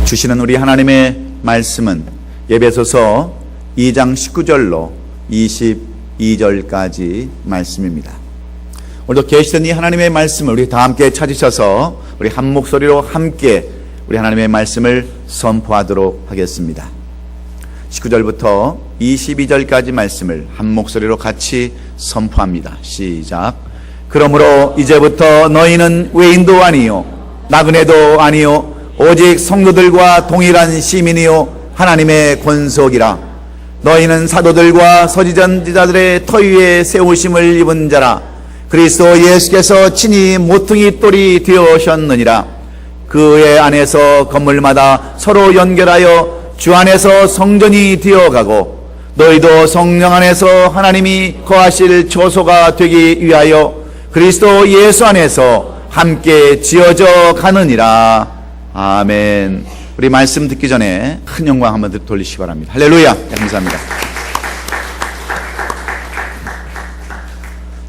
주시는 우리 하나님의 말씀은 에베소서 2장 19절로 22절까지 말씀입니다. 오늘도 계시된 이 하나님의 말씀을 우리 다 함께 찾으셔서 우리 한 목소리로 함께 우리 하나님의 말씀을 선포하도록 하겠습니다. 19절부터 22절까지 말씀을 한 목소리로 같이 선포합니다. 시작. 그러므로 이제부터 너희는 외인도 아니요 나그네도 아니요 오직 성도들과 동일한 시민이요 하나님의 권속이라. 너희는 사도들과 서지전지자들의 터 위에 세우심을 입은 자라. 그리스도 예수께서 친히 모퉁이 돌이 되어오셨느니라. 그의 안에서 건물마다 서로 연결하여 주 안에서 성전이 되어가고 너희도 성령 안에서 하나님이 거하실 처소가 되기 위하여 그리스도 예수 안에서 함께 지어져 가느니라. 아멘. 우리 말씀 듣기 전에 큰 영광 한번 돌리시기 바랍니다. 할렐루야. 감사합니다.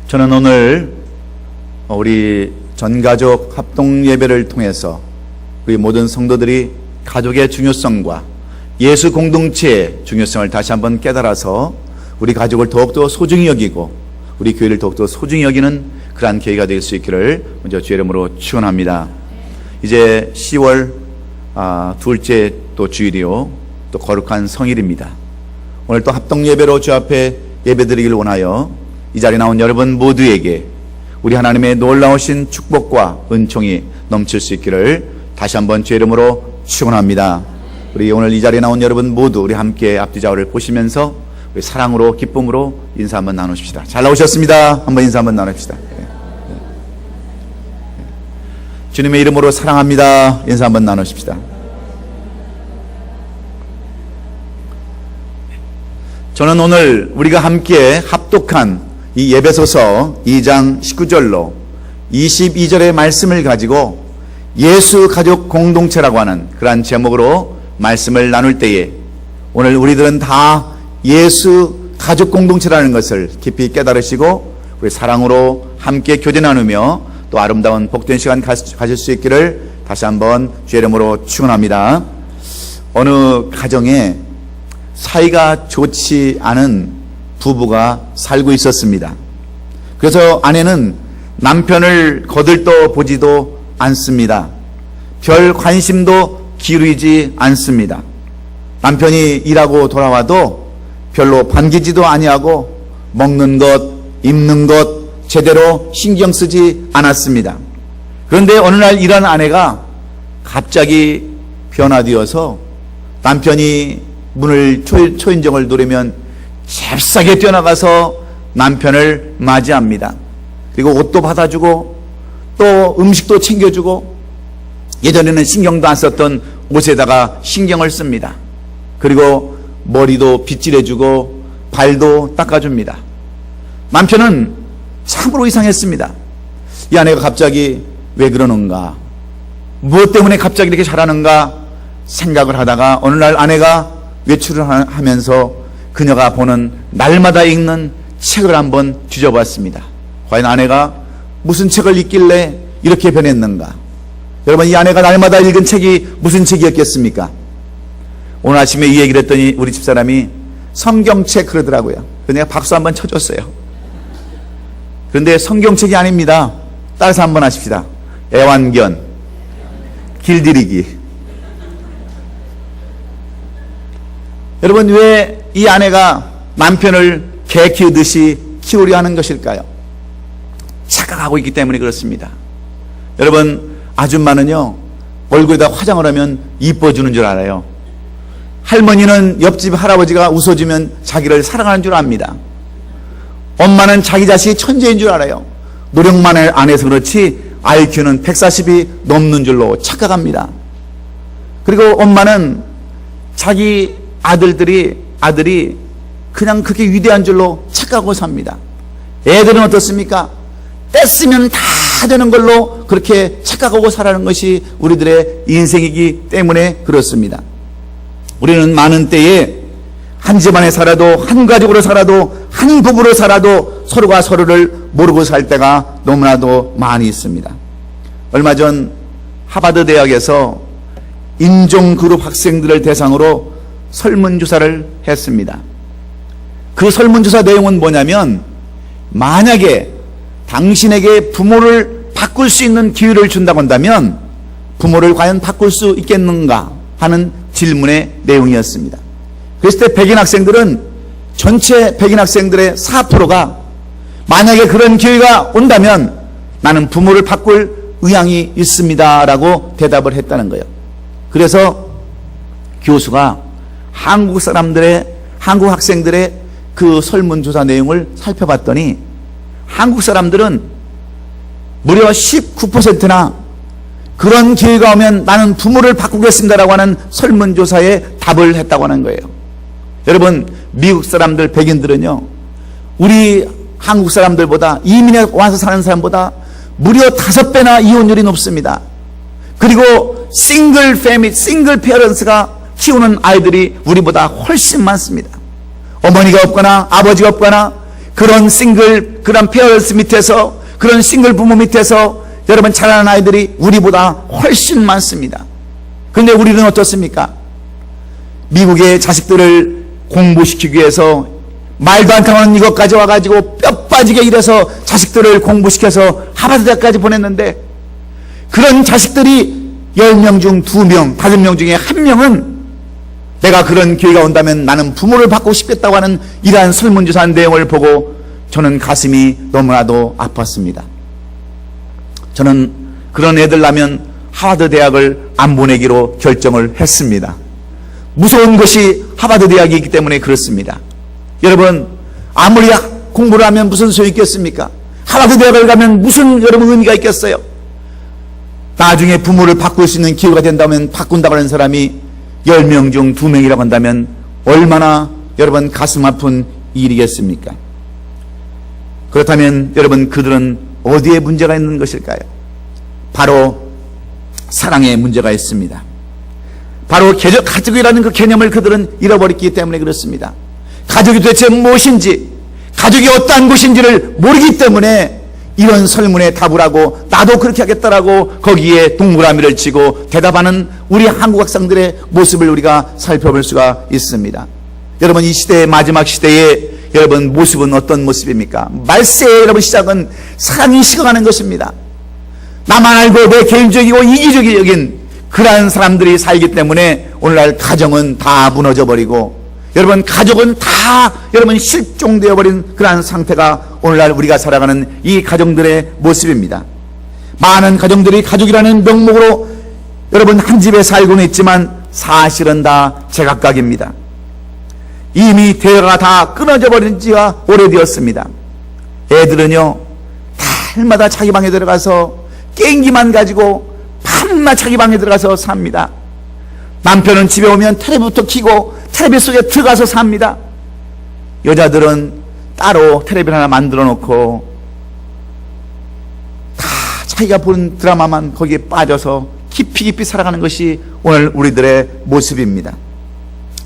저는 오늘 우리 전가족 합동 예배를 통해서 우리 모든 성도들이 가족의 중요성과 예수 공동체의 중요성을 다시 한번 깨달아서 우리 가족을 더욱더 소중히 여기고 우리 교회를 더욱더 소중히 여기는 그러한 계기가 될 수 있기를 먼저 주의 이름으로 축원합니다. 이제 10월 둘째 또 주일이요 또 거룩한 성일입니다. 오늘 또 합동 예배로 주 앞에 예배드리기를 원하여 이 자리에 나온 여러분 모두에게 우리 하나님의 놀라우신 축복과 은총이 넘칠 수 있기를 다시 한번 주의 이름으로 축원합니다. 우리 오늘 이 자리에 나온 여러분 모두 우리 함께 앞뒤 좌우를 보시면서 우리 사랑으로 기쁨으로 인사 한번 나누십시다. 잘 나오셨습니다. 한번 인사 한번 나눕시다. 주님의 이름으로 사랑합니다. 인사 한번 나누십시다. 저는 오늘 우리가 함께 합독한 이 에베소서 2장 19절로 22절의 말씀을 가지고 예수 가족 공동체라고 하는 그러한 제목으로 말씀을 나눌 때에 오늘 우리들은 다 예수 가족 공동체라는 것을 깊이 깨달으시고 우리 사랑으로 함께 교제 나누며 또 아름다운 복된 시간 가질 수 있기를 다시 한번 주의 이름으로 축원합니다. 어느 가정에 사이가 좋지 않은 부부가 살고 있었습니다. 그래서 아내는 남편을 거들떠 보지도 않습니다. 별 관심도 기울이지 않습니다. 남편이 일하고 돌아와도 별로 반기지도 아니하고 먹는 것, 입는 것 제대로 신경 쓰지 않았습니다. 그런데 어느 날 일한 아내가 갑자기 변화되어서 남편이 문을 초인종을 누르면 잽싸게 뛰어나가서 남편을 맞이합니다. 그리고 옷도 받아주고 또 음식도 챙겨주고 예전에는 신경도 안 썼던 옷에다가 신경을 씁니다. 그리고 머리도 빗질해주고 발도 닦아줍니다. 남편은 참으로 이상했습니다. 이 아내가 갑자기 왜 그러는가, 무엇 때문에 갑자기 이렇게 잘하는가 생각을 하다가 어느 날 아내가 외출을 하면서 그녀가 보는 날마다 읽는 책을 한번 뒤져봤습니다. 과연 아내가 무슨 책을 읽길래 이렇게 변했는가? 여러분, 이 아내가 날마다 읽은 책이 무슨 책이었겠습니까? 오늘 아침에 이 얘기를 했더니 우리 집사람이 성경책 그러더라고요. 그래서 내가 박수 한번 쳐줬어요. 그런데 성경책이 아닙니다. 따라서 한번 하십시다. 애완견, 길들이기. 여러분, 왜 이 아내가 남편을 개 키우듯이 키우려 하는 것일까요? 착각하고 있기 때문에 그렇습니다. 여러분, 아줌마는요 얼굴에다 화장을 하면 이뻐지는 줄 알아요. 할머니는 옆집 할아버지가 웃어주면 자기를 사랑하는 줄 압니다. 엄마는 자기 자식이 천재인 줄 알아요. 노력만 안 해서 그렇지 IQ는 140이 넘는 줄로 착각합니다. 그리고 엄마는 자기 아들이 그냥 그렇게 위대한 줄로 착각하고 삽니다. 애들은 어떻습니까? 뗐으면 다 되는 걸로 그렇게 착각하고 살아가는 것이 우리들의 인생이기 때문에 그렇습니다. 우리는 많은 때에 한 집안에 살아도, 한 가족으로 살아도, 한 부부로 살아도 서로가 서로를 모르고 살 때가 너무나도 많이 있습니다. 얼마 전 하버드 대학에서 인종그룹 학생들을 대상으로 설문조사를 했습니다. 그 설문조사 내용은 뭐냐면, 만약에 당신에게 부모를 바꿀 수 있는 기회를 준다고 한다면 부모를 과연 바꿀 수 있겠는가 하는 질문의 내용이었습니다. 그랬을 때 백인 학생들은, 전체 백인 학생들의 4%가 만약에 그런 기회가 온다면 나는 부모를 바꿀 의향이 있습니다 라고 대답을 했다는 거예요. 그래서 교수가 한국 학생들의 그 설문조사 내용을 살펴봤더니 한국 사람들은 무려 19%나 그런 기회가 오면 나는 부모를 바꾸겠습니다라고 하는 설문조사에 답을 했다고 하는 거예요. 여러분, 미국 사람들, 백인들은요, 우리 한국 사람들보다, 이민에 와서 사는 사람보다 무려 5배나 이혼율이 높습니다. 그리고 싱글 페어런스가 키우는 아이들이 우리보다 훨씬 많습니다. 어머니가 없거나 아버지가 없거나 그런 페어런스 밑에서, 그런 싱글 부모 밑에서 여러분 자라는 아이들이 우리보다 훨씬 많습니다. 그런데 우리는 어떻습니까? 미국의 자식들을 공부시키기 위해서 말도 안 통하는 이것까지 와가지고 뼈 빠지게 일해서 자식들을 공부시켜서 하버드 대학까지 보냈는데, 그런 자식들이 10명 중 2명, 5명 중에 1명은 내가 그런 기회가 온다면 나는 부모를 바꾸고 싶겠다고 하는 이러한 설문조사 내용을 보고 저는 가슴이 너무나도 아팠습니다. 저는 그런 애들 나면 하버드 대학을 안 보내기로 결정을 했습니다. 무서운 것이 하버드 대학이기 때문에 그렇습니다. 여러분, 아무리 공부를 하면 무슨 소용이 있겠습니까? 하버드 대학을 가면 무슨 여러분 의미가 있겠어요? 나중에 부모를 바꿀 수 있는 기회가 된다면 바꾼다고 하는 사람이 10명 중 2명이라고 한다면 얼마나 여러분 가슴 아픈 일이겠습니까? 그렇다면 여러분, 그들은 어디에 문제가 있는 것일까요? 바로 사랑에 문제가 있습니다. 바로 가족이라는 그 개념을 그들은 잃어버렸기 때문에 그렇습니다. 가족이 도대체 무엇인지, 가족이 어떠한 것인지를 모르기 때문에 이런 설문에 답을 하고 나도 그렇게 하겠다라고 거기에 동그라미를 치고 대답하는 우리 한국 학생들의 모습을 우리가 살펴볼 수가 있습니다. 여러분, 이 시대의 마지막 시대의 여러분 모습은 어떤 모습입니까? 말세의 여러분 시작은 사랑이 식어가는 것입니다. 나만 알고 내 개인적이고 이기적인 그러한 사람들이 살기 때문에 오늘날 가정은 다 무너져 버리고, 여러분 가족은 다 여러분 실종되어 버린 그러한 상태가 오늘날 우리가 살아가는 이 가정들의 모습입니다. 많은 가정들이 가족이라는 명목으로 여러분 한 집에 살고는 있지만 사실은 다 제각각입니다. 이미 대화가 다 끊어져 버린 지가 오래되었습니다. 애들은요, 달마다 자기 방에 들어가서 게임기만 가지고 밤낮 자기 방에 들어가서 삽니다. 남편은 집에 오면 텔레비부터 켜고 텔레비 속에 들어가서 삽니다. 여자들은 따로 텔레비 하나 만들어 놓고 다 자기가 보는 드라마만 거기에 빠져서 깊이 살아가는 것이 오늘 우리들의 모습입니다.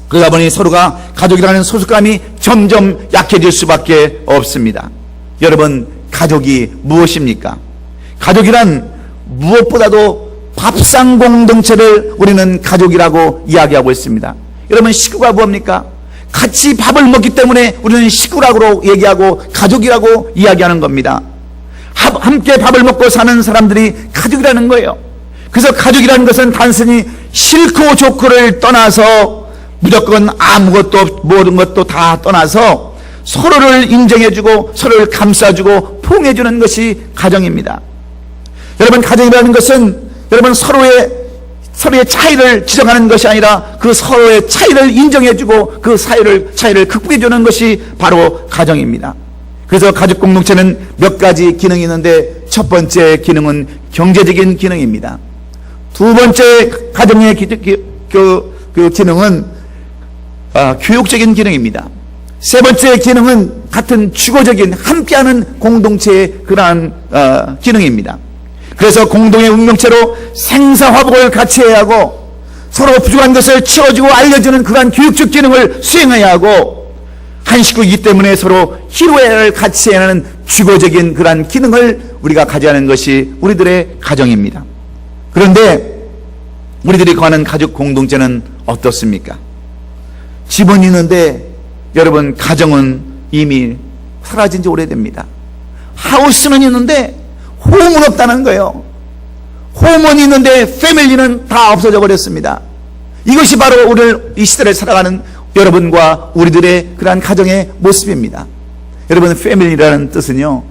그러다 보니 서로가 가족이라는 소속감이 점점 약해질 수밖에 없습니다. 여러분, 가족이 무엇입니까? 가족이란 무엇보다도 밥상 공동체를 우리는 가족이라고 이야기하고 있습니다. 여러분, 식구가 뭡니까? 같이 밥을 먹기 때문에 우리는 식구라고 얘기하고 가족이라고 이야기하는 겁니다. 함께 밥을 먹고 사는 사람들이 가족이라는 거예요. 그래서 가족이라는 것은 단순히 싫고 좋고를 떠나서 무조건 아무것도 모든 것도 다 떠나서 서로를 인정해주고 서로를 감싸주고 포용해주는 것이 가정입니다. 여러분, 가정이라는 것은 여러분 서로의 차이를 지적하는 것이 아니라 그 서로의 차이를 인정해주고 그 차이를 극복해주는 것이 바로 가정입니다. 그래서 가족 공동체는 몇 가지 기능이 있는데, 첫 번째 기능은 경제적인 기능입니다. 두 번째 가정의 기능은 교육적인 기능입니다. 세 번째 기능은 같은 주거적인 함께하는 공동체의 그러한 기능입니다. 그래서 공동의 운명체로 생사화복을 같이 해야 하고 서로 부족한 것을 채워주고 알려주는 그러한 교육적 기능을 수행해야 하고, 한 식구이기 때문에 서로 희로애를 같이 해야 하는 주거적인 그러한 기능을 우리가 가져야 하는 것이 우리들의 가정입니다. 그런데 우리들이 거하는 가족 공동체는 어떻습니까? 집은 있는데 여러분, 가정은 이미 사라진 지 오래됩니다. 하우스는 있는데 홈은 없다는 거예요. 홈은 있는데 패밀리는 다 없어져 버렸습니다. 이것이 바로 오늘 이 시대를 살아가는 여러분과 우리들의 그러한 가정의 모습입니다. 여러분, 패밀리라는 뜻은요,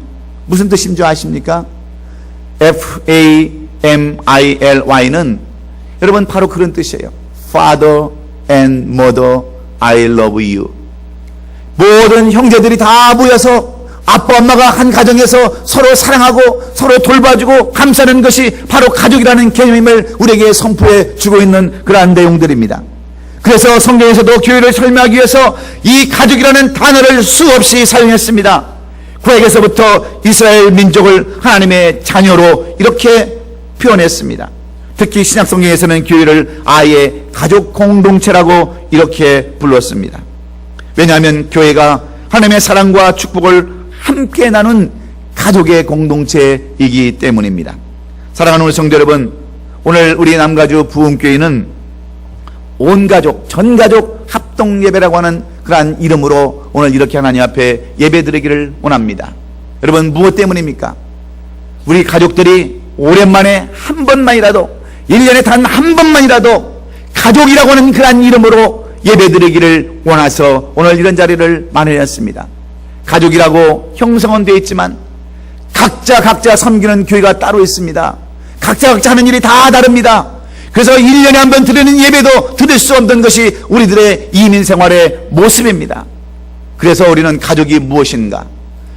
무슨 뜻인 줄 아십니까? FAMILY는 여러분 바로 그런 뜻이에요. Father and Mother, I love you. 모든 형제들이 다 모여서 아빠 엄마가 한 가정에서 서로 사랑하고 서로 돌봐주고 감싸는 것이 바로 가족이라는 개념을 우리에게 선포해 주고 있는 그러한 내용들입니다. 그래서 성경에서도 교회를 설명하기 위해서 이 가족이라는 단어를 수없이 사용했습니다. 구약에서부터 이스라엘 민족을 하나님의 자녀로 이렇게 표현했습니다. 특히 신약 성경에서는 교회를 아예 가족 공동체라고 이렇게 불렀습니다. 왜냐하면 교회가 하나님의 사랑과 축복을 함께 나눈 가족의 공동체이기 때문입니다. 사랑하는 우리 성도 여러분, 오늘 우리 남가주 부흥교회는 온 가족, 전 가족 합동 예배라고 하는 그러한 이름으로 오늘 이렇게 하나님 앞에 예배 드리기를 원합니다. 여러분, 무엇 때문입니까? 우리 가족들이 오랜만에 한 번만이라도, 1년에 단 한 번만이라도 가족이라고 하는 그러한 이름으로 예배 드리기를 원해서 오늘 이런 자리를 마련했습니다. 가족이라고 형성은 되어 있지만 각자 섬기는 교회가 따로 있습니다. 각자 하는 일이 다 다릅니다. 그래서 1년에 한 번 드리는 예배도 드릴 수 없는 것이 우리들의 이민 생활의 모습입니다. 그래서 우리는 가족이 무엇인가?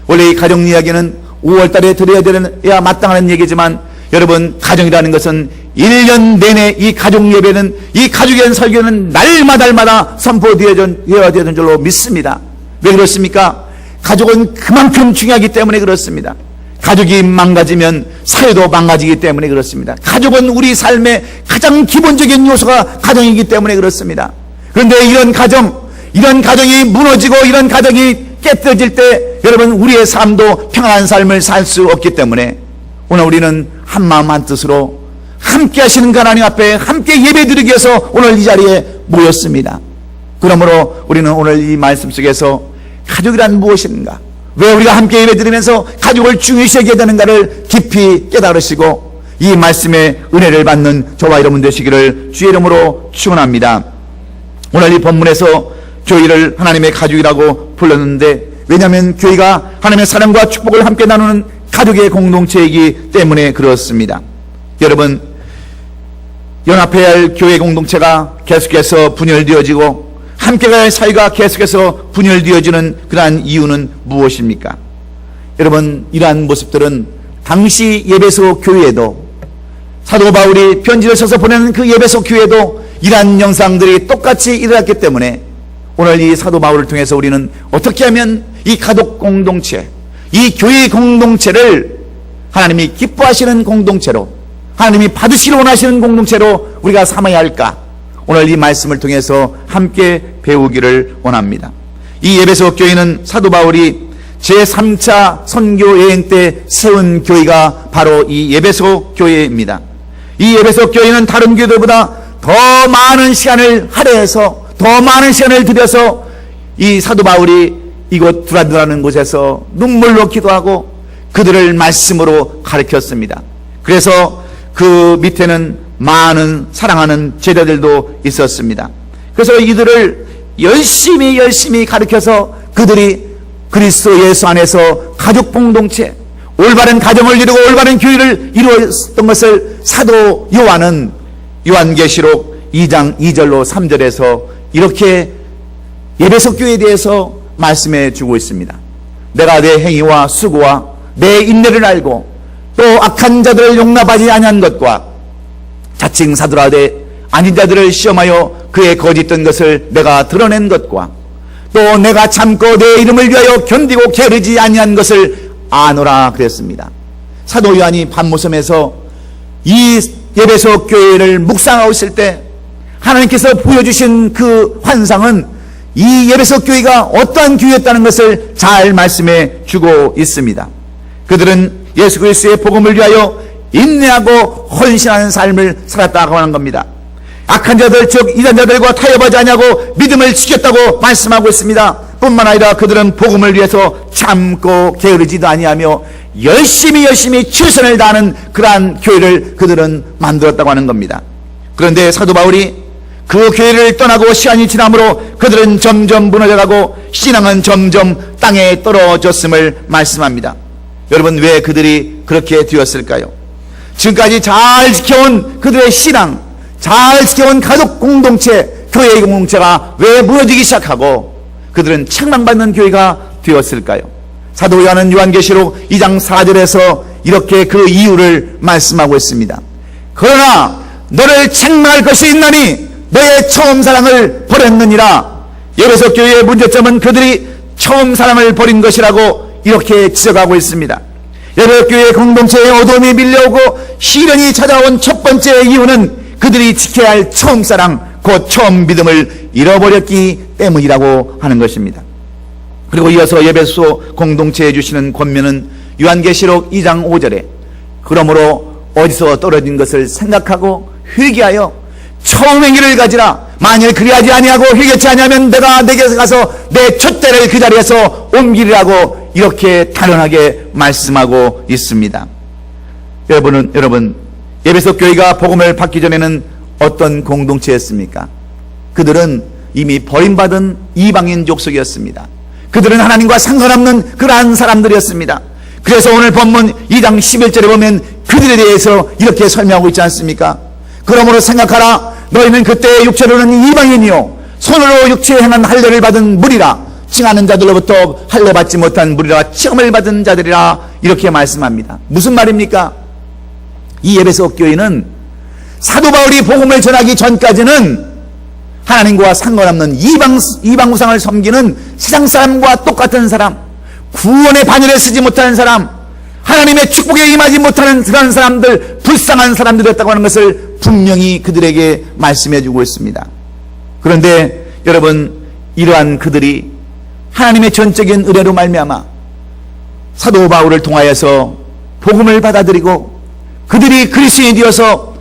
원래 이 가족 이야기는 5월달에 드려야 마땅한 얘기지만 여러분, 가정이라는 것은 1년 내내 이 가족 예배는, 이 가족에 대한 설교는 날마다 선포되어야 되는 줄로 믿습니다. 왜 그렇습니까? 가족은 그만큼 중요하기 때문에 그렇습니다. 가족이 망가지면 사회도 망가지기 때문에 그렇습니다. 가족은 우리 삶의 가장 기본적인 요소가 가정이기 때문에 그렇습니다. 그런데 이런 가정이 무너지고 이런 가정이 깨뜨려질 때 여러분, 우리의 삶도 평안한 삶을 살 수 없기 때문에 오늘 우리는 한마음 한뜻으로 함께 하시는 하나님 앞에 함께 예배드리기 위해서 오늘 이 자리에 모였습니다. 그러므로 우리는 오늘 이 말씀 속에서 가족이란 무엇인가, 왜 우리가 함께 예배드리면서 가족을 중요시 여겨야 되는가를 깊이 깨달으시고 이 말씀의 은혜를 받는 저와 여러분 되시기를 주의 이름으로 축원합니다. 오늘 이 본문에서 교회를 하나님의 가족이라고 불렀는데, 왜냐하면 교회가 하나님의 사랑과 축복을 함께 나누는 가족의 공동체이기 때문에 그렇습니다. 여러분, 연합해야 할 교회 공동체가 계속해서 분열되어지고 함께 가야 할 사회가 계속해서 분열되어지는 그러한 이유는 무엇입니까? 여러분, 이러한 모습들은 당시 예배소 교회에도, 사도 바울이 편지를 써서 보내는 그 예배소 교회에도 이러한 영상들이 똑같이 일어났기 때문에 오늘 이 사도 바울을 통해서 우리는 어떻게 하면 이 가족 공동체, 이 교회 공동체를 하나님이 기뻐하시는 공동체로, 하나님이 받으시려 원하시는 공동체로 우리가 삼아야 할까? 오늘 이 말씀을 통해서 함께 배우기를 원합니다. 이 에베소 교회는 사도 바울이 제3차 선교 여행 때 세운 교회가 바로 이 에베소 교회입니다. 이 에베소 교회는 다른 교회들보다 더 많은 시간을 할애해서, 더 많은 시간을 들여서 이 사도 바울이 이곳 두란노라는 곳에서 눈물로 기도하고 그들을 말씀으로 가르쳤습니다. 그래서 그 밑에는 많은 사랑하는 제자들도 있었습니다. 그래서 이들을 열심히 가르쳐서 그들이 그리스도 예수 안에서 가족 공동체, 올바른 가정을 이루고 올바른 교회를 이루었던 것을 사도 요한은 요한계시록 2장 2절로 3절에서 이렇게 에베소 교회에 대해서 말씀해 주고 있습니다. 내가 내 행위와 수고와 내 인내를 알고 또 악한 자들을 용납하지 아니한 것과 자칭 사도라되 아닌 자들을 시험하여 그의 거짓된 것을 내가 드러낸 것과 또 내가 참고 내 이름을 위하여 견디고 게으르지 아니한 것을 아노라 그랬습니다. 사도 요한이 밤모섬에서 이 에베소 교회를 묵상하고 있을 때 하나님께서 보여주신 그 환상은 이 에베소 교회가 어떠한 교회였다는 것을 잘 말씀해 주고 있습니다. 그들은 예수 그리스도의 복음을 위하여 인내하고 헌신하는 삶을 살았다고 하는 겁니다. 악한 자들 즉 이단자들과 타협하지 아니하고 믿음을 지켰다고 말씀하고 있습니다. 뿐만 아니라 그들은 복음을 위해서 참고 게으르지도 아니하며 열심히 최선을 다하는 그러한 교회를 그들은 만들었다고 하는 겁니다. 그런데 사도 바울이 그 교회를 떠나고 시간이 지남으로 그들은 점점 무너져가고 신앙은 점점 땅에 떨어졌음을 말씀합니다. 여러분, 왜 그들이 그렇게 되었을까요? 지금까지 잘 지켜온 그들의 신앙, 잘 지켜온 가족 공동체, 교회의 공동체가 왜 무너지기 시작하고 그들은 책망받는 교회가 되었을까요? 사도 요한은 요한계시록 2장 4절에서 이렇게 그 이유를 말씀하고 있습니다. 그러나 너를 책망할 것이 있나니 너의 처음 사랑을 버렸느니라. 에베소 교회의 문제점은 그들이 처음 사랑을 버린 것이라고 이렇게 지적하고 있습니다. 에베소 교회 공동체의 어둠이 밀려오고 시련이 찾아온 첫 번째 이유는 그들이 지켜야 할 처음 사랑, 곧 처음 믿음을 잃어버렸기 때문이라고 하는 것입니다. 그리고 이어서 에베소 공동체에 주시는 권면은 요한계시록 2장 5절에 그러므로 어디서 떨어진 것을 생각하고 회개하여 처음 행위를 가지라. 만일 그리하지 아니하고 회개치 아니하면 내가 내게서 가서 내 촛대를 그 자리에서 옮기리라고 이렇게 단언하게 말씀하고 있습니다. 여러분, 에베소 교회가 복음을 받기 전에는 어떤 공동체였습니까? 그들은 이미 버림받은 이방인 족속이었습니다. 그들은 하나님과 상관없는 그러한 사람들이었습니다. 그래서 오늘 본문 2장 11절에 보면 그들에 대해서 이렇게 설명하고 있지 않습니까? 그러므로 생각하라. 너희는 그때 육체로는 이방인이요 손으로 육체에 행한 할례를 받은 무리라. 칭하는 자들로부터 할례 받지 못한 무리라. 체험을 받은 자들이라. 이렇게 말씀합니다. 무슨 말입니까? 이 에베소 교회는 사도 바울이 복음을 전하기 전까지는 하나님과 상관없는 이방 우상을 섬기는 세상 사람과 똑같은 사람, 구원의 바늘에 쓰지 못하는 사람, 하나님의 축복에 임하지 못하는 그런 사람들, 불쌍한 사람들이었다고 하는 것을 분명히 그들에게 말씀해 주고 있습니다. 그런데 여러분, 이러한 그들이 하나님의 전적인 은혜로 말미암아 사도 바울을 통하여서 복음을 받아들이고 그들이 그리스도인이 되어서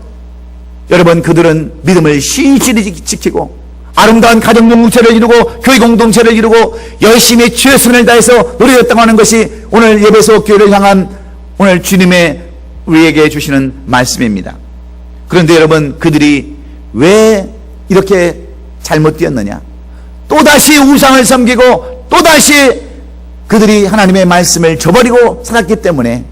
여러분, 그들은 믿음을 신실히 지키고 아름다운 가정 공동체를 이루고 교회 공동체를 이루고 열심히 최선을 다해서 노력했다고 하는 것이 오늘 에베소 교회를 향한 오늘 주님의 우리에게 주시는 말씀입니다. 그런데 여러분, 그들이 왜 이렇게 잘못되었느냐? 또다시 우상을 섬기고 또다시 그들이 하나님의 말씀을 저버리고 살았기 때문에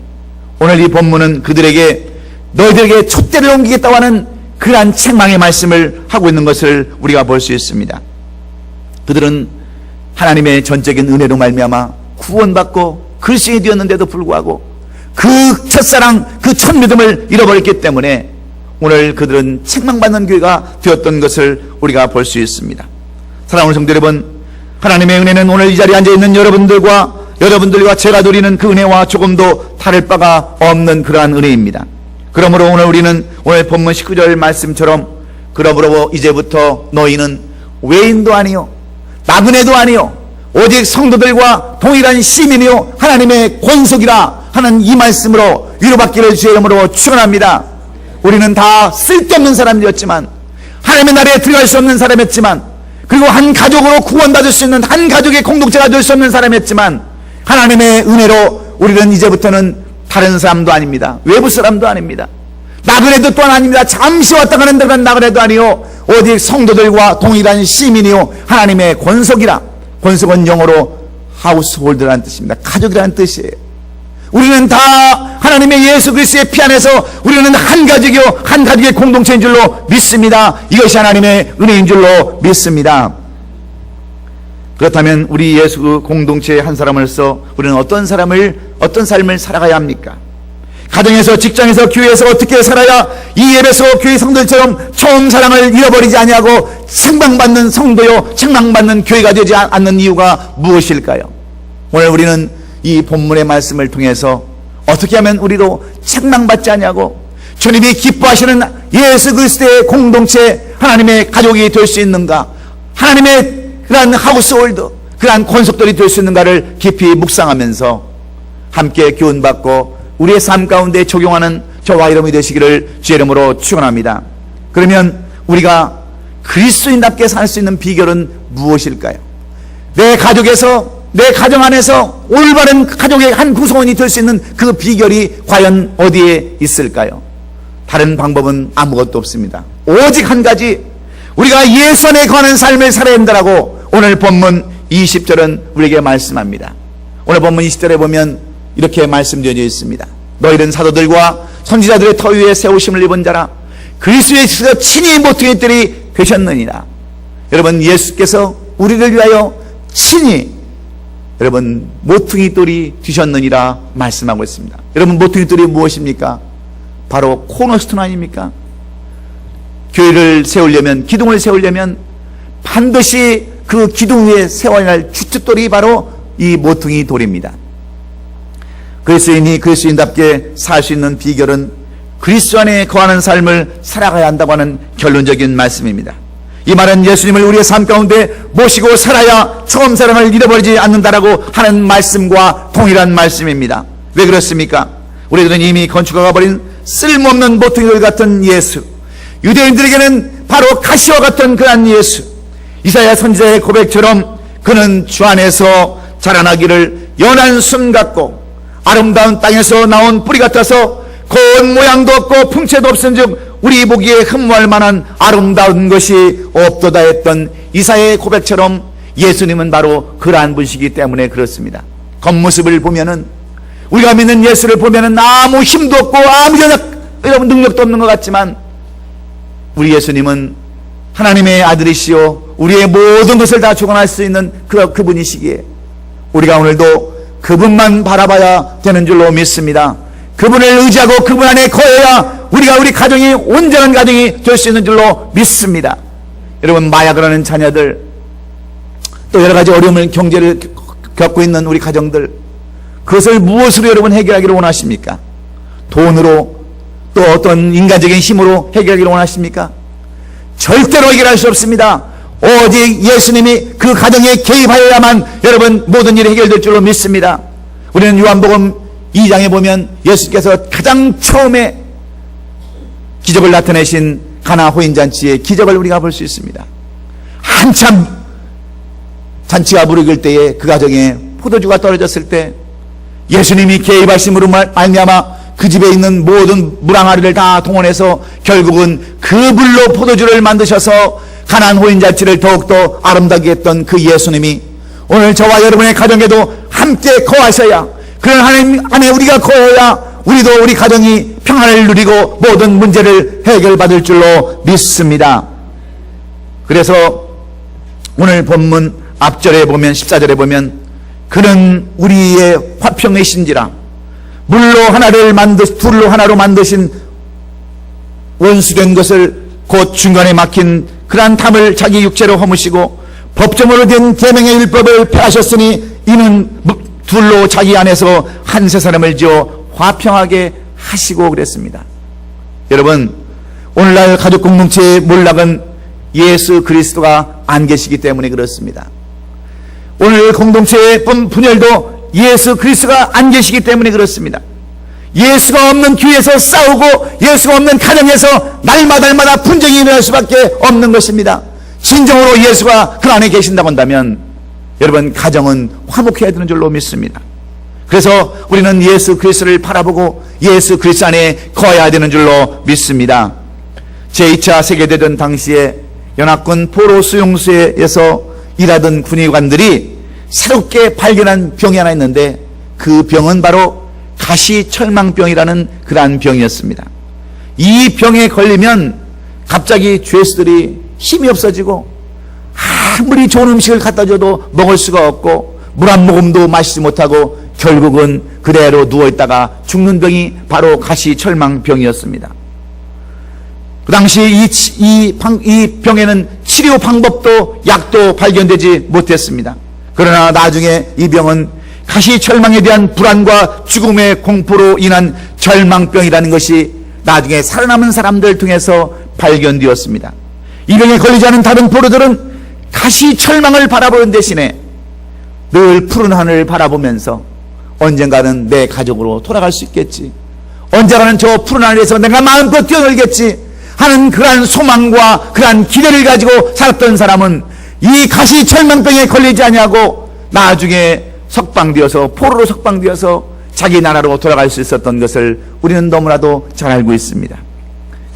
오늘 이 본문은 그들에게 너희들에게 촛대를 옮기겠다고 하는 그러한 책망의 말씀을 하고 있는 것을 우리가 볼 수 있습니다. 그들은 하나님의 전적인 은혜로 말미암아 구원받고 그리스도인이 되었는데도 불구하고 그 첫사랑, 그 첫 믿음을 잃어버렸기 때문에 오늘 그들은 책망받는 교회가 되었던 것을 우리가 볼 수 있습니다. 사랑하는 성도 여러분, 하나님의 은혜는 오늘 이 자리에 앉아있는 여러분들과 제가 누리는 그 은혜와 조금도 다를 바가 없는 그러한 은혜입니다. 그러므로 우리는 오늘 본문 19절 말씀처럼 그러므로 이제부터 너희는 외인도 아니요 나그네도 아니요 오직 성도들과 동일한 시민이요 하나님의 권속이라 하는 이 말씀으로 위로받기를 주의 이름으로 축원합니다. 우리는 다 쓸데없는 사람들이었지만 하나님의 나라에 들어갈 수 없는 사람이었지만 그리고 한 가족으로 구원받을 수 있는 한 가족의 공동체가 될 수 없는 사람이었지만 하나님의 은혜로 우리는 이제부터는 다른 사람도 아닙니다. 외부 사람도 아닙니다. 나그네도 또한 아닙니다. 잠시 왔다 가는 데간 나그네도 아니요 오직 성도들과 동일한 시민이요 하나님의 권속이라. 권속은 영어로 하우스홀드라는 뜻입니다. 가족이라는 뜻이에요. 우리는 다 하나님의 예수 그리스도의 피 안에서 우리는 한 가족이요 한 가족의 공동체인 줄로 믿습니다. 이것이 하나님의 은혜인 줄로 믿습니다. 그렇다면 우리 예수 공동체의 한 사람으로서 우리는 어떤 삶을 살아가야 합니까? 가정에서, 직장에서, 교회에서 어떻게 살아야 이 에베소 교회 성도들처럼 처음 사랑을 잃어버리지 아니하고 책망받는 성도요 책망받는 교회가 되지 않는 이유가 무엇일까요? 오늘 우리는 이 본문의 말씀을 통해서 어떻게 하면 우리도 책망받지 아니하고 주님이 기뻐하시는 예수 그리스도의 공동체, 하나님의 가족이 될 수 있는가? 하나님의 그러한 하우스홀드, 그러한 권속들이 될 수 있는가를 깊이 묵상하면서 함께 교훈받고 우리의 삶 가운데 적용하는 저와 여러분이 되시기를 주의 이름으로 축원합니다. 그러면 우리가 그리스도인답게 살 수 있는 비결은 무엇일까요? 내 가족에서, 내 가정 안에서 올바른 가족의 한 구성원이 될 수 있는 그 비결이 과연 어디에 있을까요? 다른 방법은 아무것도 없습니다. 오직 한 가지, 우리가 예수 안에 거하는 삶을 살아야 한다라고 오늘 본문 20절은 우리에게 말씀합니다. 오늘 본문 20절에 보면 이렇게 말씀되어 있습니다. 너희는 사도들과 선지자들의 터 위에 세우심을 입은 자라 그리스도 예수께서 친히 모퉁이 뜰이 되셨느니라. 여러분, 예수께서 우리를 위하여 친히 여러분 모퉁이 돌이 되셨느니라 말씀하고 있습니다. 여러분, 모퉁이 돌이 무엇입니까? 바로 코너스톤 아닙니까? 교회를 세우려면, 기둥을 세우려면 반드시 그 기둥 위에 세워야 할 주춧돌이 바로 이 모퉁이 돌입니다. 그리스도인이 그리스도인답게 살 수 있는 비결은 그리스도 안에 거하는 삶을 살아가야 한다고 하는 결론적인 말씀입니다. 이 말은 예수님을 우리의 삶 가운데 모시고 살아야 처음 사랑을 잃어버리지 않는다라고 하는 말씀과 동일한 말씀입니다. 왜 그렇습니까? 우리들은 이미 건축가가 버린 쓸모없는 모퉁이돌 같은 예수, 유대인들에게는 바로 가시와 같은 그런 예수, 이사야 선지자의 고백처럼 그는 주 안에서 자라나기를 연한 숨 같고 아름다운 땅에서 나온 뿌리 같아서 고운 모양도 없고 풍채도 없은즉 우리 보기에 흠모할 만한 아름다운 것이 없도다 했던 이사야의 고백처럼 예수님은 바로 그러한 분이시기 때문에 그렇습니다. 겉모습을 보면은, 우리가 믿는 예수를 보면은 아무 힘도 없고 아무 능력도 없는 것 같지만 우리 예수님은 하나님의 아들이시요 우리의 모든 것을 다 주관할 수 있는 그분이시기에 우리가 오늘도 그분만 바라봐야 되는 줄로 믿습니다. 그분을 의지하고 그분 안에 거해야 우리가 우리 가정이 온전한 가정이 될 수 있는 줄로 믿습니다. 여러분, 마약을 하는 자녀들, 또 여러 가지 어려움을, 경제를 겪고 있는 우리 가정들, 그것을 무엇으로 여러분 해결하기를 원하십니까? 돈으로, 또 어떤 인간적인 힘으로 해결하기를 원하십니까? 절대로 해결할 수 없습니다. 오직 예수님이 그 가정에 개입하여야만 여러분 모든 일이 해결될 줄로 믿습니다. 우리는 요한복음 2장에 보면 예수께서 가장 처음에 기적을 나타내신 가나 호인잔치의 기적을 우리가 볼 수 있습니다. 한참 잔치가 무르길 때에 그 가정에 포도주가 떨어졌을 때 예수님이 개입하심으로 말미암아 그 집에 있는 모든 물항아리를 다 동원해서 결국은 그 물로 포도주를 만드셔서 가나안 호인잔치를 더욱더 아름다게 했던 그 예수님이 오늘 저와 여러분의 가정에도 함께 거하셔야, 그런 하나님 안에 우리가 거해야 우리도 우리 가정이 평안을 누리고 모든 문제를 해결받을 줄로 믿습니다. 그래서 오늘 본문 앞절에 보면 14절에 보면 그는 우리의 화평이신지라 물로 하나를 둘로 하나로 만드신 원수된 것을 곧 중간에 막힌 그러한 탐을 자기 육체로 허무시고 법정으로 된 계명의 율법을 폐하셨으니 이는 둘로 자기 안에서 한 세 사람을 지어 화평하게 하시고 그랬습니다. 여러분, 오늘날 가족 공동체의 몰락은 예수 그리스도가 안 계시기 때문에 그렇습니다. 오늘 공동체의 분열도 예수 그리스도가 안 계시기 때문에 그렇습니다. 예수가 없는 교회에서 싸우고 예수가 없는 가정에서 날마다 분쟁이 일어날 수밖에 없는 것입니다. 진정으로 예수가 그 안에 계신다고 한다면 여러분, 가정은 화목해야 되는 줄로 믿습니다. 그래서 우리는 예수 그리스도를 바라보고 예수 그리스도 안에 거해야 되는 줄로 믿습니다. 제2차 세계대전 당시에 연합군 포로 수용소에서 일하던 군의관들이 새롭게 발견한 병이 하나 있는데 그 병은 바로 가시철망병이라는 그러한 병이었습니다. 이 병에 걸리면 갑자기 죄수들이 힘이 없어지고 아무리 좋은 음식을 갖다 줘도 먹을 수가 없고 물 한 모금도 마시지 못하고 결국은 그대로 누워있다가 죽는 병이 바로 가시철망병이었습니다. 그 당시 이 병에는 치료 방법도 약도 발견되지 못했습니다. 그러나 나중에 이 병은 가시철망에 대한 불안과 죽음의 공포로 인한 절망병이라는 것이 나중에 살아남은 사람들 통해서 발견되었습니다. 이 병에 걸리지 않은 다른 포로들은 가시철망을 바라보는 대신에 늘 푸른 하늘을 바라보면서 언젠가는 내 가족으로 돌아갈 수 있겠지, 언젠가는 저 푸른 하늘에서 내가 마음껏 뛰어놀겠지 하는 그러한 소망과 그러한 기대를 가지고 살았던 사람은 이 가시철망병에 걸리지 아니하고 나중에 석방되어서, 포로로 석방되어서 자기 나라로 돌아갈 수 있었던 것을 우리는 너무나도 잘 알고 있습니다.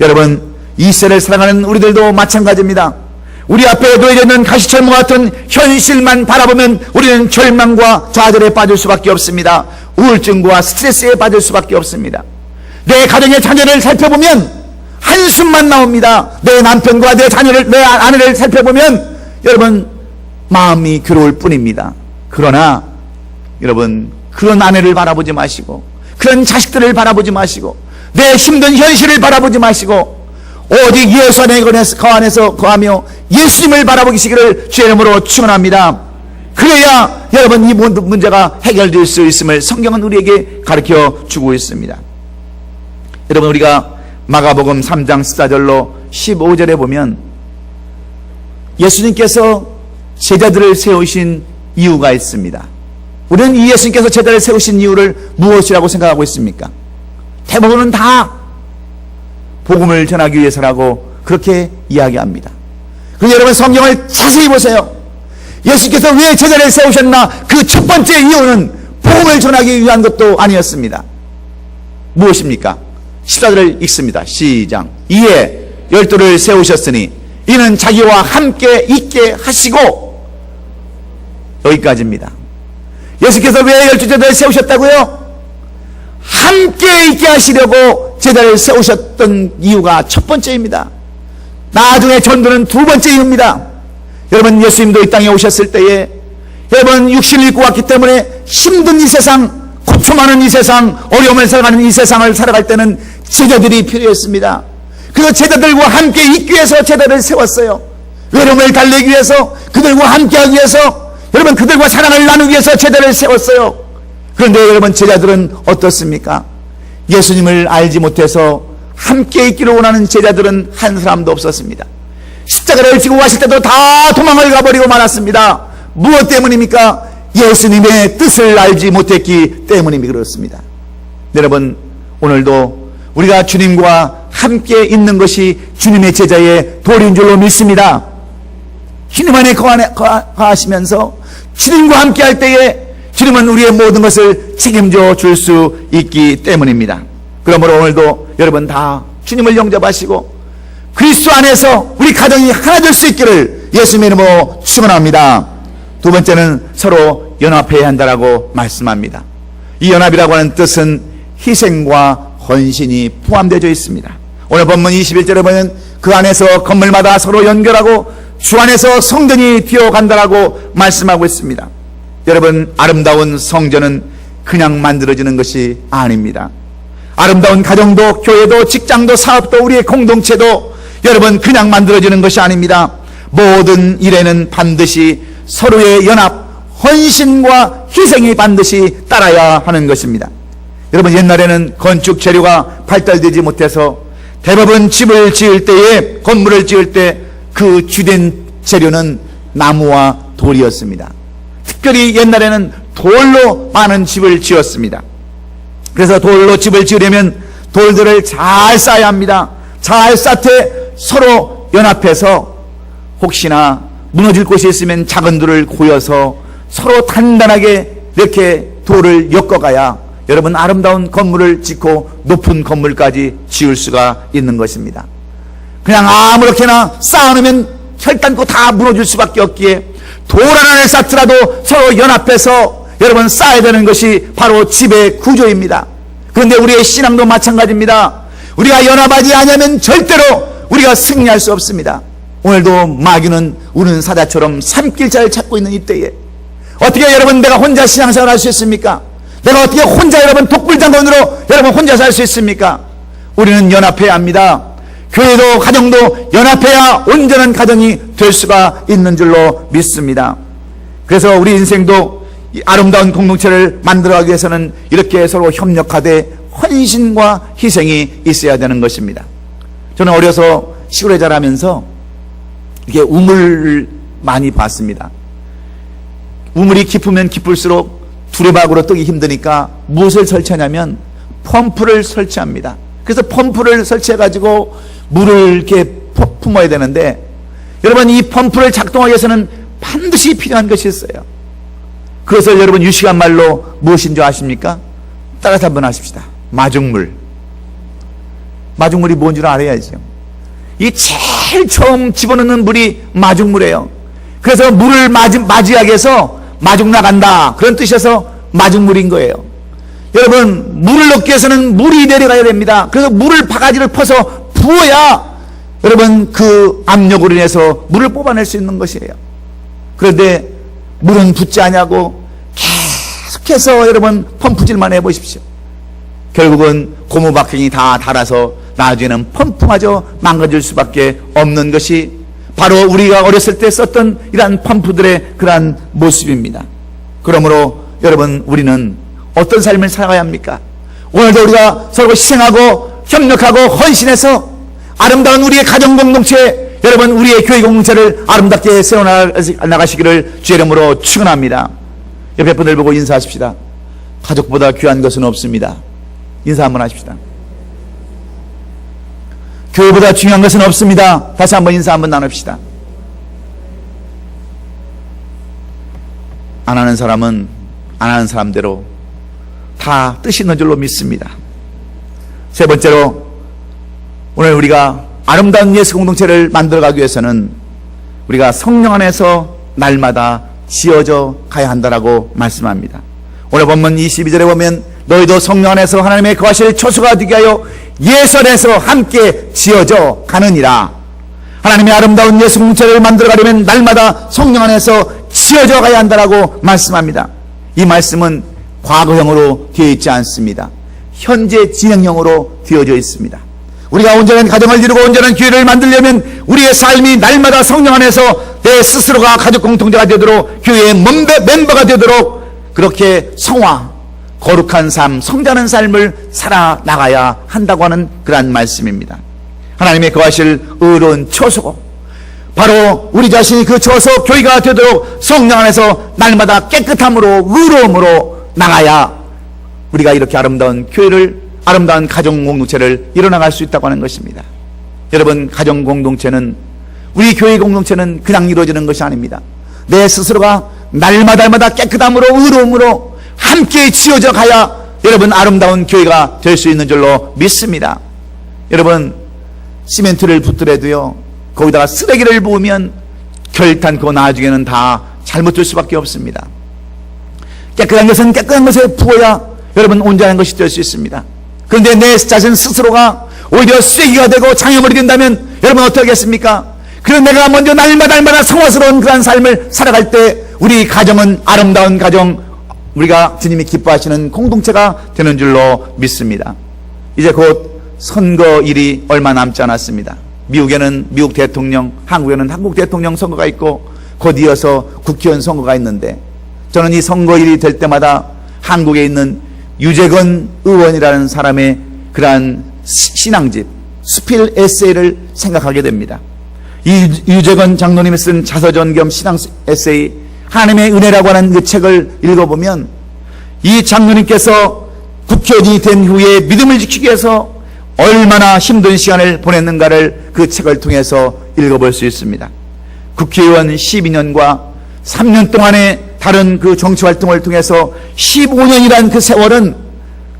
여러분, 이 시대를 살아가는 우리들도 마찬가지입니다. 우리 앞에 놓여져 있는 가시철망 같은 현실만 바라보면 우리는 절망과 좌절에 빠질 수밖에 없습니다. 우울증과 스트레스에 빠질 수밖에 없습니다. 내 가정의 자녀를 살펴보면 한숨만 나옵니다. 내 남편과 내 자녀를, 내 아내를 살펴보면 여러분 마음이 괴로울 뿐입니다. 그러나 여러분, 그런 아내를 바라보지 마시고, 그런 자식들을 바라보지 마시고, 내 힘든 현실을 바라보지 마시고, 오직 예수 안에 거하며 예수님을 바라보시기를 주의 이름으로 축원합니다. 그래야 여러분 이 모든 문제가 해결될 수 있음을 성경은 우리에게 가르쳐 주고 있습니다. 여러분, 우리가 마가복음 3장 14절로 15절에 보면 예수님께서 제자들을 세우신 이유가 있습니다. 우리는 이 예수님께서 제자를 세우신 이유를 무엇이라고 생각하고 있습니까? 대부분은 다 복음을 전하기 위해서라고 그렇게 이야기합니다. 그런데 여러분, 성경을 자세히 보세요. 예수님께서 왜 제자를 세우셨나? 그 첫 번째 이유는 복음을 전하기 위한 것도 아니었습니다. 무엇입니까? 14절을 읽습니다. 시작. 이에 12를 세우셨으니 이는 자기와 함께 있게 하시고, 여기까지입니다. 예수께서 왜 12제자를 세우셨다고요? 함께 있게 하시려고 제자를 세우셨던 이유가 첫 번째입니다. 나중에 전도는 두 번째 이유입니다. 여러분, 예수님도 이 땅에 오셨을 때에 여러분 육신을 입고 왔기 때문에 힘든 이 세상, 고통하는 이 세상, 어려움을 살아가는 이 세상을 살아갈 때는 제자들이 필요했습니다. 그래서 제자들과 함께 있기 위해서 제자를 세웠어요. 외로움을 달래기 위해서, 그들과 함께하기 위해서, 여러분 그들과 사랑을 나누기 위해서 제자를 세웠어요. 그런데 여러분, 제자들은 어떻습니까? 예수님을 알지 못해서 함께 있기를 원하는 제자들은 한 사람도 없었습니다. 십자가를 지고 가실 때도 다 도망을 가버리고 말았습니다. 무엇 때문입니까? 예수님의 뜻을 알지 못했기 때문이 그렇습니다. 여러분, 오늘도 우리가 주님과 함께 있는 것이 주님의 제자의 도리인 줄로 믿습니다. 주님 안에 거하시면서 주님과 함께 할 때에 주님은 우리의 모든 것을 책임져 줄 수 있기 때문입니다. 그러므로 오늘도 여러분 다 주님을 영접하시고 그리스도 안에서 우리 가정이 하나 될 수 있기를 예수님의 이름으로 축원합니다. 두 번째는 서로 연합해야 한다라고 말씀합니다. 이 연합이라고 하는 뜻은 희생과 헌신이 포함되어 있습니다. 오늘 본문 21절에 보면 그 안에서 건물마다 서로 연결하고 주 안에서 성전이 되어간다라고 말씀하고 있습니다. 여러분, 아름다운 성전은 그냥 만들어지는 것이 아닙니다. 아름다운 가정도, 교회도, 직장도, 사업도, 우리의 공동체도 여러분 그냥 만들어지는 것이 아닙니다. 모든 일에는 반드시 서로의 연합, 헌신과 희생이 반드시 따라야 하는 것입니다. 여러분, 옛날에는 건축 재료가 발달되지 못해서 대부분 집을 지을 때에, 건물을 지을 때 그 주된 재료는 나무와 돌이었습니다. 특별히 옛날에는 돌로 많은 집을 지었습니다. 그래서 돌로 집을 지으려면 돌들을 잘 쌓아야 합니다. 잘 쌓되 서로 연합해서 혹시나 무너질 곳이 있으면 작은 돌을 고여서 서로 단단하게 이렇게 돌을 엮어가야 여러분 아름다운 건물을 짓고 높은 건물까지 지을 수가 있는 것입니다. 그냥 아무렇게나 쌓아놓으면 혈단고 다 무너질 수밖에 없기에 돌 하나를 쌓더라도 서로 연합해서 여러분 쌓아야 되는 것이 바로 집의 구조입니다. 그런데 우리의 신앙도 마찬가지입니다. 우리가 연합하지 않으면 절대로 우리가 승리할 수 없습니다. 오늘도 마귀는 우는 사자처럼 산길자를 찾고 있는 이때에 어떻게 여러분 내가 혼자 신앙생활 할 수 있습니까? 내가 어떻게 혼자 여러분 독불장군으로 여러분 혼자 살 수 있습니까? 우리는 연합해야 합니다. 교회도 가정도 연합해야 온전한 가정이 될 수가 있는 줄로 믿습니다. 그래서 우리 인생도 아름다운 공동체를 만들어가기 위해서는 이렇게 서로 협력하되 헌신과 희생이 있어야 되는 것입니다. 저는 어려서 시골에 자라면서 이렇게 우물을 많이 봤습니다. 우물이 깊으면 깊을수록 두레박으로 뜨기 힘드니까 무엇을 설치하냐면 펌프를 설치합니다. 그래서 펌프를 설치해가지고 물을 이렇게 품어야 되는데, 여러분 이 펌프를 작동하기 위해서는 반드시 필요한 것이 있어요. 그것을 여러분 유식한 말로 무엇인 줄 아십니까? 따라서 한번 하십시다. 마중물. 마중물이 뭔 줄 알아야죠. 이 제일 처음 집어넣는 물이 마중물이에요. 그래서 물을 맞이하기 위해서 마중 나간다, 그런 뜻이어서 마중물인 거예요. 여러분 물을 넣기 위해서는 물이 내려가야 됩니다. 그래서 물을 바가지를 퍼서 부어야 여러분 그 압력으로 인해서 물을 뽑아낼 수 있는 것이에요. 그런데 물은 붙지 않냐고 계속해서 여러분 펌프질만 해보십시오. 결국은 고무박형이 다 닳아서 나중에는 펌프마저 망가질 수밖에 없는 것이 바로 우리가 어렸을 때 썼던 이러한 펌프들의 그러한 모습입니다. 그러므로 여러분 우리는 어떤 삶을 살아가야 합니까? 오늘도 우리가 서로 희생하고 협력하고 헌신해서 아름다운 우리의 가정 공동체, 여러분 우리의 교회 공동체를 아름답게 세워나가시기를 주의 이름으로 축원합니다. 옆에 분들 보고 인사하십시다. 가족보다 귀한 것은 없습니다. 인사 한번 하십시다. 교회보다 중요한 것은 없습니다. 다시 한번 인사 한번 나눕시다. 안 하는 사람은 안 하는 사람대로 다 뜻이 있는 줄로 믿습니다. 세 번째로, 오늘 우리가 아름다운 예수 공동체를 만들어가기 위해서는 우리가 성령 안에서 날마다 지어져 가야 한다라고 말씀합니다. 오늘 본문 22절에 보면 너희도 성령 안에서 하나님의 거하실 초소가 되게 하여 예수 안에서 함께 지어져 가느니라. 하나님의 아름다운 예수 공동체를 만들어가려면 날마다 성령 안에서 지어져 가야 한다라고 말씀합니다. 이 말씀은 과거형으로 되어 있지 않습니다. 현재 진행형으로 되어져 있습니다. 우리가 온전한 가정을 이루고 온전한 교회를 만들려면 우리의 삶이 날마다 성령 안에서 내 스스로가 가족 공동체가 되도록, 교회의 멤버가 되도록 그렇게 성화, 거룩한 삶, 성장하는 삶을 살아나가야 한다고 하는 그러한 말씀입니다. 하나님의 거하실 의로운 초소, 바로 우리 자신이 그 초소 교회가 되도록 성령 안에서 날마다 깨끗함으로 의로움으로 나가야 우리가 이렇게 아름다운 교회를, 아름다운 가정 공동체를 이뤄나갈 수 있다고 하는 것입니다. 여러분, 가정 공동체는, 우리 교회 공동체는 그냥 이루어지는 것이 아닙니다. 내 스스로가 날마다 깨끗함으로 의로움으로 함께 지어져 가야 여러분 아름다운 교회가 될 수 있는 줄로 믿습니다. 여러분, 시멘트를 붙더라도요, 거기다가 쓰레기를 부으면 결단코 나중에는 다 잘못될 수밖에 없습니다. 깨끗한 것은 깨끗한 것에 부어야 여러분 온전한 것이 될 수 있습니다. 그런데 내 자신 스스로가 오히려 쓰레기가 되고 장애물이 된다면 여러분 어떻게 하겠습니까? 그런 내가 먼저 날마다 성화스러운 그런 삶을 살아갈 때 우리 가정은 아름다운 가정, 우리가 주님이 기뻐하시는 공동체가 되는 줄로 믿습니다. 이제 곧 선거일이 얼마 남지 않았습니다. 미국에는 미국 대통령, 한국에는 한국 대통령 선거가 있고 곧 이어서 국회의원 선거가 있는데, 저는 이 선거일이 될 때마다 한국에 있는 유재건 의원이라는 사람의 그러한 신앙집 수필 에세이를 생각하게 됩니다. 이 유재건 장로님이 쓴 자서전 겸 신앙 에세이 하나님의 은혜라고 하는 그 책을 읽어보면 이 장로님께서 국회의원이 된 후에 믿음을 지키기 위해서 얼마나 힘든 시간을 보냈는가를 그 책을 통해서 읽어볼 수 있습니다. 국회의원 12년과 3년 동안의 다른 그 정치활동을 통해서 15년이란 그 세월은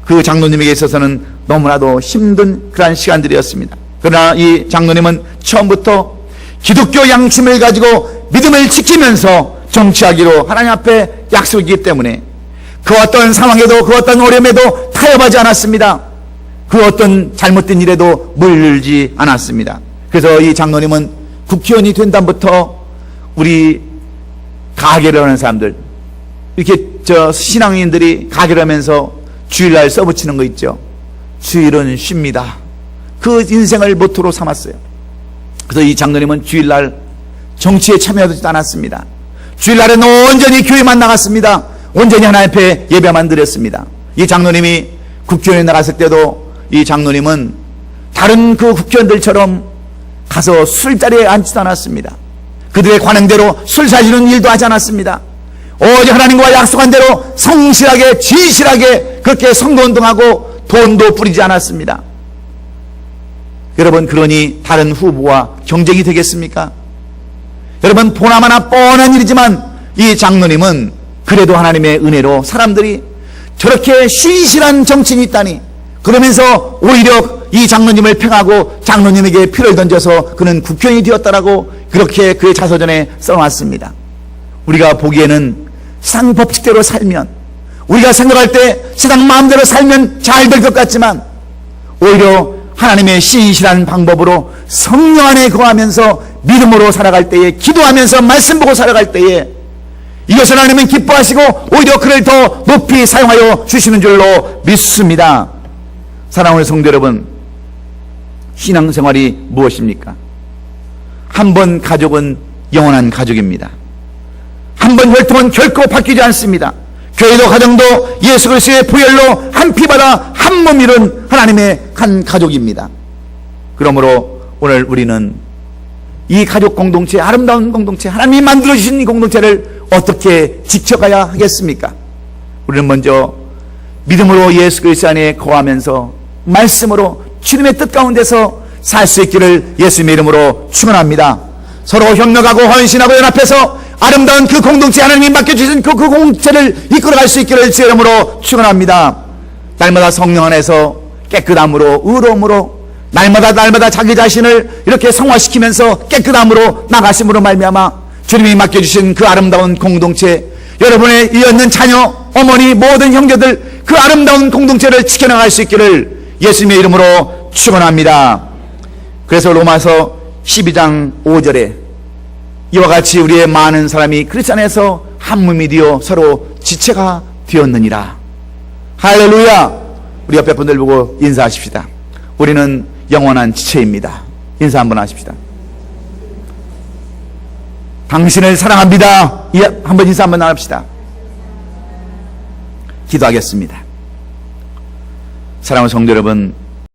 그 장로님에게 있어서는 너무나도 힘든 그러한 시간들이었습니다. 그러나 이 장로님은 처음부터 기독교 양심을 가지고 믿음을 지키면서 정치하기로 하나님 앞에 약속이기 때문에 그 어떤 상황에도 그 어떤 어려움에도 타협하지 않았습니다. 그 어떤 잘못된 일에도 물들지 않았습니다. 그래서 이 장로님은 국회의원이 된 다음부터 우리 가게를 하는 사람들, 이렇게 신앙인들이 가게를 하면서 주일날 써붙이는 거 있죠. 주일은 쉽니다. 그 인생을 모토로 삼았어요. 그래서 이 장로님은 주일날 정치에 참여하지 않았습니다. 주일날에는 온전히 교회만 나갔습니다. 온전히 하나님 앞에 예배만 드렸습니다. 이 장로님이 국회의원에 나갔을 때도 이 장로님은 다른 그 국회의원들처럼 가서 술자리에 앉지도 않았습니다. 그들의 관행대로 술 사주는 일도 하지 않았습니다. 오직 하나님과 약속한 대로 성실하게 진실하게 그렇게 선거운동하고 돈도 뿌리지 않았습니다. 여러분, 그러니 다른 후보와 경쟁이 되겠습니까? 여러분, 보나마나 뻔한 일이지만 이 장로님은 그래도 하나님의 은혜로 사람들이 저렇게 신실한 정치인이 있다니, 그러면서 오히려 이 장로님을 평하고 장로님에게 피를 던져서 그는 국회의원이 되었다라고 그렇게 그의 자서전에 써놨습니다. 우리가 보기에는 세상 법칙대로 살면, 우리가 생각할 때 세상 마음대로 살면 잘 될 것 같지만, 오히려 하나님의 신실한 방법으로 성령 안에 거하면서 믿음으로 살아갈 때에, 기도하면서 말씀 보고 살아갈 때에 이것을 하나님은 기뻐하시고 오히려 그를 더 높이 사용하여 주시는 줄로 믿습니다. 사랑하는 성도 여러분, 신앙생활이 무엇입니까? 한 번 가족은 영원한 가족입니다. 한 번 혈통은 결코 바뀌지 않습니다. 교회도 가정도 예수 그리스도의 보혈로 한 피바다 한 몸 이룬 하나님의 한 가족입니다. 그러므로 오늘 우리는 이 가족 공동체, 아름다운 공동체, 하나님이 만들어주신 이 공동체를 어떻게 지켜가야 하겠습니까? 우리는 먼저 믿음으로 예수 그리스도 안에 거하면서 말씀으로 주님의 뜻 가운데서 살 수 있기를 예수님의 이름으로 축원합니다. 서로 협력하고 헌신하고 연합해서 아름다운 그 공동체, 하나님이 맡겨주신 그 공동체를 이끌어갈 수 있기를 주의 이름으로 축원합니다. 날마다 성령 안에서 깨끗함으로, 의로움으로, 날마다 자기 자신을 이렇게 성화시키면서 깨끗함으로 나가심으로 말미암아 주님이 맡겨주신 그 아름다운 공동체, 여러분의 이었는 자녀, 어머니, 모든 형제들, 그 아름다운 공동체를 지켜나갈 수 있기를 예수님의 이름으로 축원합니다. 그래서 로마서 12장 5절에 이와 같이 우리의 많은 사람이 그리스도 안에서 한 몸이 되어 서로 지체가 되었느니라. 할렐루야. 우리 옆에 분들 보고 인사하십시다. 우리는 영원한 지체입니다. 인사 한번 하십시다. 당신을 사랑합니다. 한번 인사 한번 나눕시다. 기도하겠습니다. 사랑하는 성도 여러분,